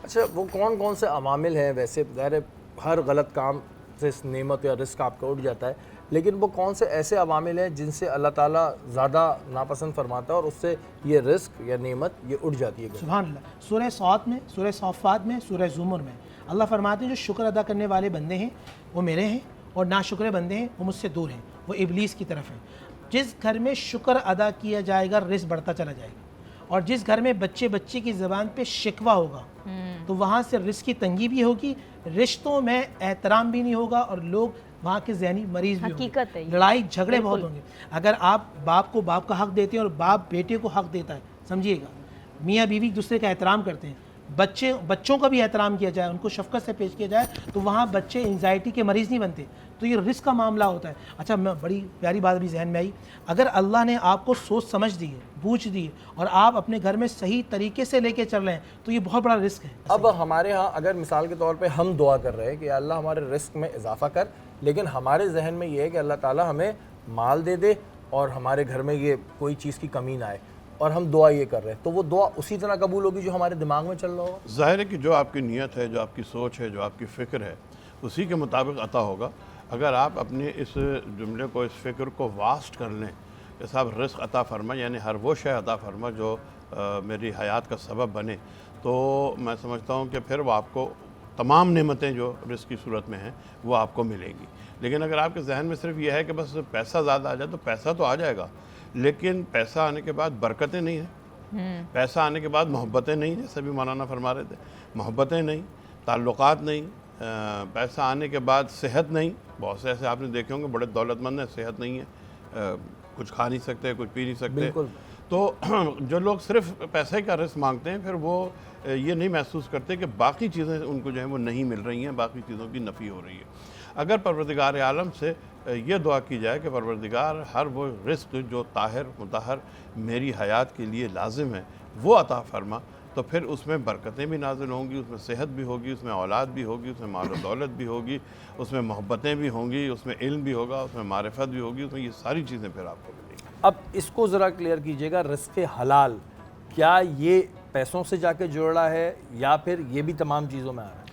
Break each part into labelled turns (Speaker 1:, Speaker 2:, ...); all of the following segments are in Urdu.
Speaker 1: اچھا وہ کون کون سے عوامل ہیں ویسے؟ ظاہر ہے ہر غلط کام سے نعمت یا رزق آپ کا اٹھ جاتا ہے، لیکن وہ کون سے ایسے عوامل ہیں جن سے اللہ تعالیٰ زیادہ ناپسند فرماتا ہے اور اس سے یہ رزق یا نعمت یہ اٹھ جاتی ہے؟
Speaker 2: سبحان اللہ، سورہ صاد میں، سورہ صافات میں، سورہ زمر میں اللہ فرماتے ہیں جو شکر ادا کرنے والے بندے ہیں وہ میرے ہیں، اور ناشکر بندے ہیں وہ مجھ سے دور ہیں، وہ ابلیس کی طرف ہیں۔ جس گھر میں شکر ادا کیا جائے گا رزق بڑھتا چلا جائے گا، اور جس گھر میں بچے کی زبان پہ شکوہ ہوگا تو وہاں سے رزق کی تنگی بھی ہوگی، رشتوں میں احترام بھی نہیں ہوگا، اور لوگ وہاں کے ذہنی مریض بھی ہوں گے، لڑائی جھگڑے بہت ہوں گے۔ اگر آپ باپ کو باپ کا حق دیتے ہیں اور باپ بیٹے کو حق دیتا ہے، سمجھیے گا میاں بیوی دوسرے کا احترام کرتے ہیں، بچوں کا بھی احترام کیا جائے، ان کو شفقت سے پیش کیا جائے، تو وہاں بچے انزائٹی کے مریض نہیں بنتے۔ تو یہ رزق کا معاملہ ہوتا ہے۔ اچھا میں بڑی پیاری بات بھی ذہن میں آئی، اگر اللہ نے آپ کو سوچ سمجھ دی ہے، بوجھ دی ہے، اور آپ اپنے گھر میں صحیح طریقے سے لے کے چل رہے ہیں تو یہ بہت بڑا رزق ہے۔
Speaker 1: اب ہمارے ہاں اگر مثال کے طور پہ ہم دعا کر رہے ہیں کہ اللہ ہمارے رزق میں اضافہ کر، لیکن ہمارے ذہن میں یہ ہے کہ اللہ تعالیٰ ہمیں مال دے دے اور ہمارے گھر میں یہ کوئی چیز کی کمی نہ آئے، اور ہم دعا یہ کر رہے ہیں، تو وہ دعا اسی طرح قبول ہوگی جو ہمارے دماغ میں چل رہا ہوگا؟
Speaker 3: ظاہر ہے کہ جو آپ کی نیت ہے، جو آپ کی سوچ ہے، جو آپ کی فکر ہے، اسی کے مطابق عطا ہوگا۔ اگر آپ اپنے اس جملے کو، اس فکر کو واسٹ کر لیں کہ صاحب رزق عطا فرما، یعنی ہر وہ شے عطا فرما جو میری حیات کا سبب بنے، تو میں سمجھتا ہوں کہ پھر وہ آپ کو تمام نعمتیں جو رزق کی صورت میں ہیں وہ آپ کو ملیں گی۔ لیکن اگر آپ کے ذہن میں صرف یہ ہے کہ بس پیسہ زیادہ آ جائے، تو پیسہ تو آ جائے گا، لیکن پیسہ آنے کے بعد برکتیں نہیں ہیں، پیسہ آنے کے بعد محبتیں نہیں، جیسے بھی مولانا فرما رہے تھے، محبتیں نہیں، تعلقات نہیں، پیسہ آنے کے بعد صحت نہیں۔ بہت سے ایسے آپ نے دیکھے ہوں گے بڑے دولت مند ہیں، صحت نہیں ہے، کچھ کھا نہیں سکتے، کچھ پی نہیں سکتے۔
Speaker 1: بالکل۔
Speaker 3: تو جو لوگ صرف پیسے کا رزق مانگتے ہیں، پھر وہ یہ نہیں محسوس کرتے کہ باقی چیزیں ان کو جو ہیں وہ نہیں مل رہی ہیں، باقی چیزوں کی نفی ہو رہی ہے۔ اگر پروردگار عالم سے یہ دعا کی جائے کہ پروردگار ہر وہ رزق جو طاہر مطہر میری حیات کے لیے لازم ہے وہ عطا فرما، تو پھر اس میں برکتیں بھی نازل ہوں گی، اس میں صحت بھی ہوگی، اس میں اولاد بھی ہوگی، اس میں مال و دولت بھی ہوگی، اس میں محبتیں بھی ہوں گی، اس میں علم بھی ہوگا، اس میں معرفت بھی ہوگی، اس میں یہ ساری چیزیں پھر آپ کو ملیں گی۔
Speaker 1: اب اس کو ذرا کلیئر کیجئے گا، رزق حلال کیا یہ پیسوں سے جا کے جڑ رہا ہے یا پھر یہ بھی تمام چیزوں میں آ رہا ہے؟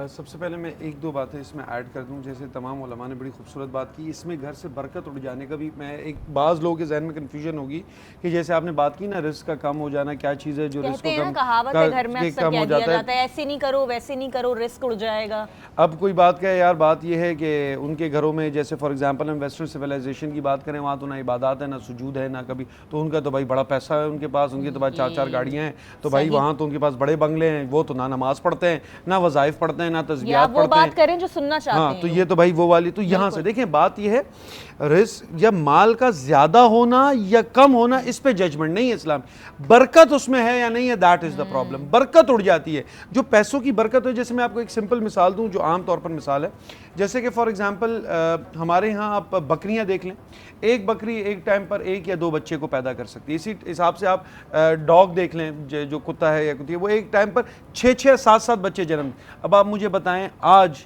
Speaker 4: سب سے پہلے میں ایک دو باتیں اس میں ایڈ کر دوں، جیسے تمام علماء نے بڑی خوبصورت بات کی، اس میں گھر سے برکت اڑ جانے کا بھی میں ایک بعض لوگوں کے ذہن میں کنفیوژن ہوگی کہ جیسے آپ نے بات کی نا رزق کا کم ہو جانا، کیا چیز ہے جو رزق کو کم
Speaker 5: کہاوت ہے گھر میں اکثر کہہ دیا جاتا ہے ایسے نہیں کرو ویسے نہیں کرو رزق اڑ جائے گا۔
Speaker 4: اب کوئی بات کہے یار، بات یہ ہے کہ ان کے گھروں میں جیسے فار ایگزامپل ہم ویسٹرن سویلائزیشن کی بات کریں، وہاں تو نہ عبادات ہے، نہ سجود ہے، نہ کبھی، تو ان کا تو بھائی بڑا پیسہ ہے ان کے پاس، ان کے تو بھائی 4 گاڑیاں ہیں، تو بھائی وہاں تو ان کے پاس بڑے بنگلے ہیں، وہ تو نہ نماز پڑھتے ہیں، نہ وظائف پڑھتے ہیں، نہ تسبیحات
Speaker 5: وہ بات کریں جو سننا چاہتے ہیں۔
Speaker 4: ہاں تو یہ تو بھائی وہ والی، تو یہاں سے دیکھیں بات یہ ہے رزق یا مال کا زیادہ ہونا یا کم ہونا اس پہ ججمنٹ نہیں ہے اسلام، برکت اس میں ہے یا نہیں ہے، دیٹ از دا پرابلم۔ برکت اڑ جاتی ہے جو پیسوں کی برکت ہے۔ جیسے میں آپ کو ایک سمپل مثال دوں جو عام طور پر مثال ہے، جیسے کہ فار ایگزامپل ہمارے ہاں آپ بکریاں دیکھ لیں، ایک بکری ایک ٹائم پر 1 یا 2 بچے کو پیدا کر سکتی ہے۔ اسی حساب سے آپ ڈاگ دیکھ لیں، جو کتا ہے یا کتی ہے، وہ ایک ٹائم پر 6 7 بچے جنم۔ اب آپ مجھے بتائیں آج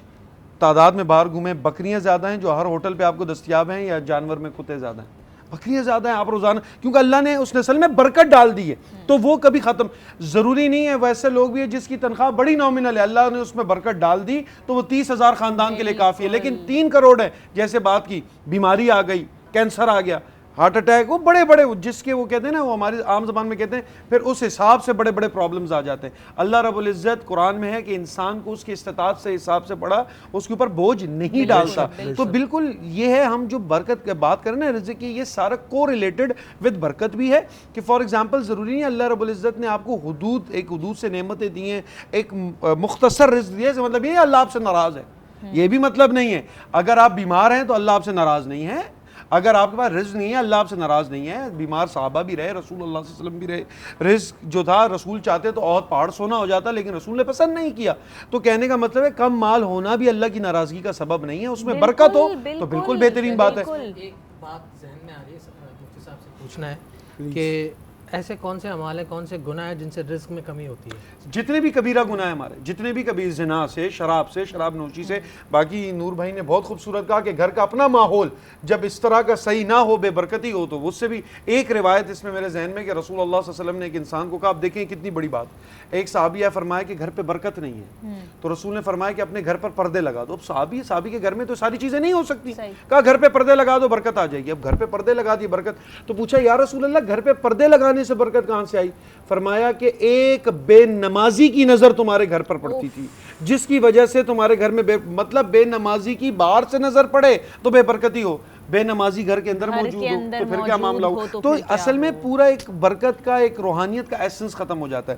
Speaker 4: تعداد میں باہر گھومیں، بکریاں زیادہ ہیں جو ہر ہوٹل پہ آپ کو دستیاب ہیں یا جانور میں کتے زیادہ ہیں؟ بکریاں زیادہ ہیں آپ روزانہ، کیونکہ اللہ نے اس نسل میں برکت ڈال دی ہے، تو وہ کبھی ختم ضروری نہیں ہے۔ ویسے لوگ بھی ہیں جس کی تنخواہ بڑی نامنل ہے، اللہ نے اس میں برکت ڈال دی تو وہ 30,000 خاندان کے لیے کافی ہے، لیکن 3 کروڑ ہے، جیسے بات کی بیماری آ گئی، کینسر آ گیا، ہارٹ اٹیک، وہ بڑے بڑے جس کے وہ کہتے ہیں نا، وہ ہماری عام زبان میں کہتے ہیں، پھر اس حساب سے بڑے بڑے پرابلمز آ جاتے ہیں۔ اللہ رب العزت قرآن میں ہے کہ انسان کو اس کی استطاعت سے حساب سے پڑا اس کے اوپر بوجھ نہیں ڈالتا۔ تو بالکل یہ ہے، ہم جو برکت کی بات کریں نا رزق کی، یہ سارا کو ریلیٹڈ ود برکت بھی ہے کہ فار ایگزامپل ضروری نہیں ہے اللہ رب العزت نے آپ کو ایک حدود سے نعمتیں دی ہیں، ایک مختصر رزق دیا ہے، مطلب یہ اللہ آپ سے ناراض ہے، یہ بھی مطلب نہیں ہے۔ اگر آپ بیمار ہیں تو اللہ آپ سے ناراض نہیں ہے، اگر آپ کے پاس رزق نہیں ہے اللہ آپ سے ناراض نہیں ہے۔ بیمار صحابہ بھی رہے، رسول اللہ صلی اللہ علیہ وسلم بھی رہے، رزق جو تھا رسول چاہتے تو اور پہاڑ سونا ہو جاتا، لیکن رسول نے پسند نہیں کیا۔ تو کہنے کا مطلب ہے کم مال ہونا بھی اللہ کی ناراضگی کا سبب نہیں ہے، اس میں برکت ہو تو بالکل بہترین بات ہے۔
Speaker 2: ایک بات ذہن میں آ رہی ہے، مفتی صاحب سے پوچھنا ہے کہ
Speaker 6: ایسے کون سے اعمال ہیں, کون سے گناہ ہیں جن سے رزق میں کمی ہوتی ہے؟
Speaker 4: جتنے بھی کبیرہ گناہ ہیں ہمارے, جتنے بھی کبھی زنا سے, شراب نوشی سے. باقی نور بھائی نے بہت خوبصورت کہا کہ گھر کا اپنا ماحول جب اس طرح کا صحیح نہ ہو, بے برکتی ہو, تو اس سے بھی ایک روایت اس میں میرے ذہن میں کہ رسول اللہ صلی اللہ علیہ وسلم نے ایک انسان کو کہا, آپ دیکھیں کتنی بڑی بات, ایک صحابی فرمایا کہ گھر پہ برکت نہیں ہے, تو رسول نے فرمایا کہ اپنے گھر پر پردے لگا دو. اب صحابی کے گھر میں تو ساری چیزیں نہیں ہو سکتی, کہا گھر پہ پردے لگا دو برکت آ جائے گی. اب گھر پہ پردے لگا دی برکت, تو پوچھا یا رسول اللہ گھر پہ پردے لگانے سے برکت کہاں سے آئی؟ فرمایا کہ ایک بے نمازی کی نظر تمہارے گھر پر پڑتی تھی, جس کی وجہ سے تمہارے گھر میں مطلب بے نمازی کی باہر سے نظر پڑے تو بے برکتی ہو, بے نمازی گھر کے اندر موجود ہو تو پھر کیا معاملہ ہو. تو اصل میں پورا ایک برکت کا, ایک روحانیت کا ایسنس ختم ہو جاتا ہے.